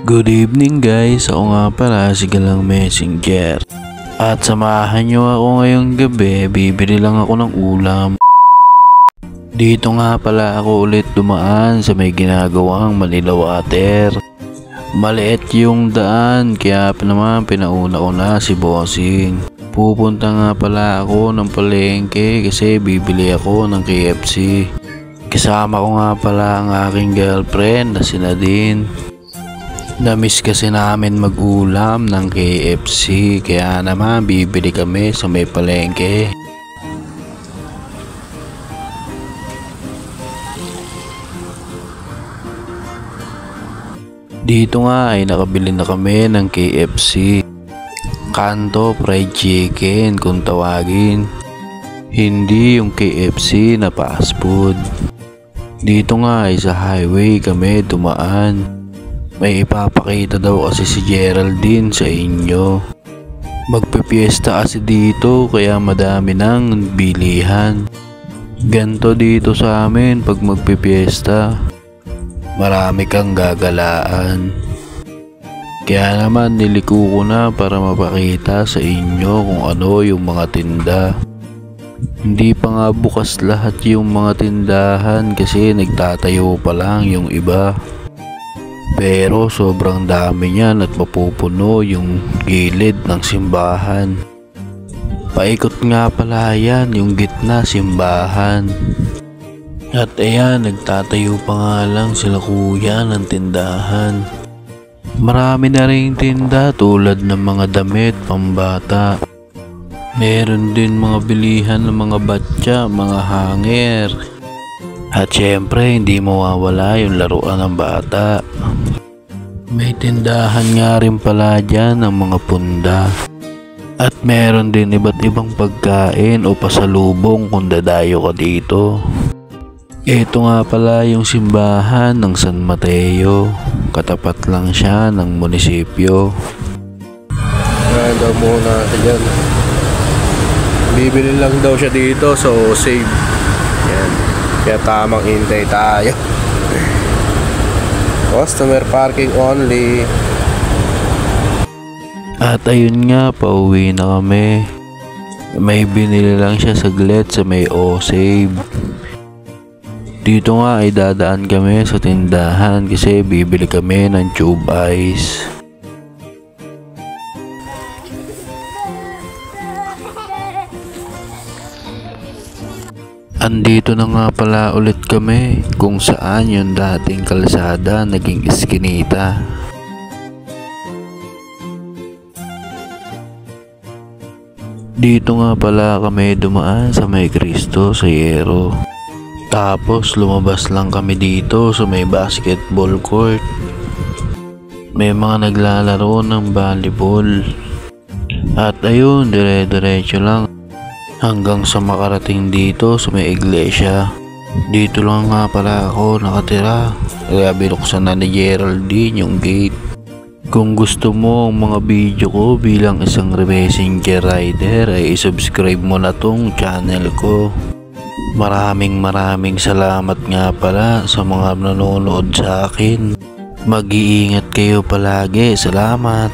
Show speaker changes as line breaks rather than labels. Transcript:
Good evening guys, ako nga pala si Galang Messenger. At samahan nyo ako ngayong gabi, bibili lang ako ng ulam. Dito nga pala ako ulit dumaan sa may ginagawang Manila Water. Maliit yung daan, kaya naman pinauna ko na si Bossing. Pupunta nga pala ako ng palengke kasi bibili ako ng KFC. Kasama ko nga pala ang aking girlfriend na si Nadine. Namiss kasi namin mag-ulam ng KFC, kaya naman bibili kami sa may palengke. Dito nga ay nakabili na kami ng KFC. Kanto Fried Chicken kung tawagin. Hindi yung KFC na fast food. Dito nga ay sa highway kami dumaan. May ipapakita daw kasi si Geraldine sa inyo. Magpipiesta kasi dito kaya madami ng bilihan. Ganto dito sa amin pag magpipiesta. Marami kang gagalaan. Kaya naman niliko ko na para mapakita sa inyo kung ano yung mga tinda. Hindi pa nga bukas lahat yung mga tindahan kasi nagtatayo pa lang yung iba. Pero sobrang dami niyan at mapupuno yung gilid ng simbahan. Paikot nga pala yan yung gitna simbahan. At ayan, nagtatayo pa nga lang sila kuya ng tindahan. Marami na rin tinda tulad ng mga damit pambata. Meron din mga bilihan ng mga batya, mga hanger. At syempre hindi mawawala yung laruan ng bata. May tindahan nga rin pala dyan ng mga punda. At meron din iba't ibang pagkain o pasalubong kung dadayo ka dito. Ito nga pala yung simbahan ng San Mateo. Katapat lang siya ng munisipyo.
Ngayon daw muna natin dyan. Bibili lang daw siya dito, so save. Yan. Kaya tamang hintay tayo. Customer parking only.
At ayun nga, pauwi na kami. May binili lang siya saglit sa may O-Save. Dito nga ay dadaan kami sa tindahan kasi bibili kami ng tube ice. Andito na nga pala ulit kami kung saan yung dating kalsada naging iskinita. Dito nga pala kami dumaan sa may Cristo sa Yero. Tapos lumabas lang kami dito sa may basketball court. May mga naglalaro ng volleyball. At ayun, dire-diretso lang hanggang sa makarating dito sa may iglesia. Dito lang nga pala ako nakatira, kaya binuksan na ni Geraldine yung gate. Kung gusto mo ang mga video ko bilang isang messenger rider ay isubscribe mo na tong channel ko. Maraming salamat nga pala sa mga nanonood sa akin. Mag-iingat kayo palagi. Salamat.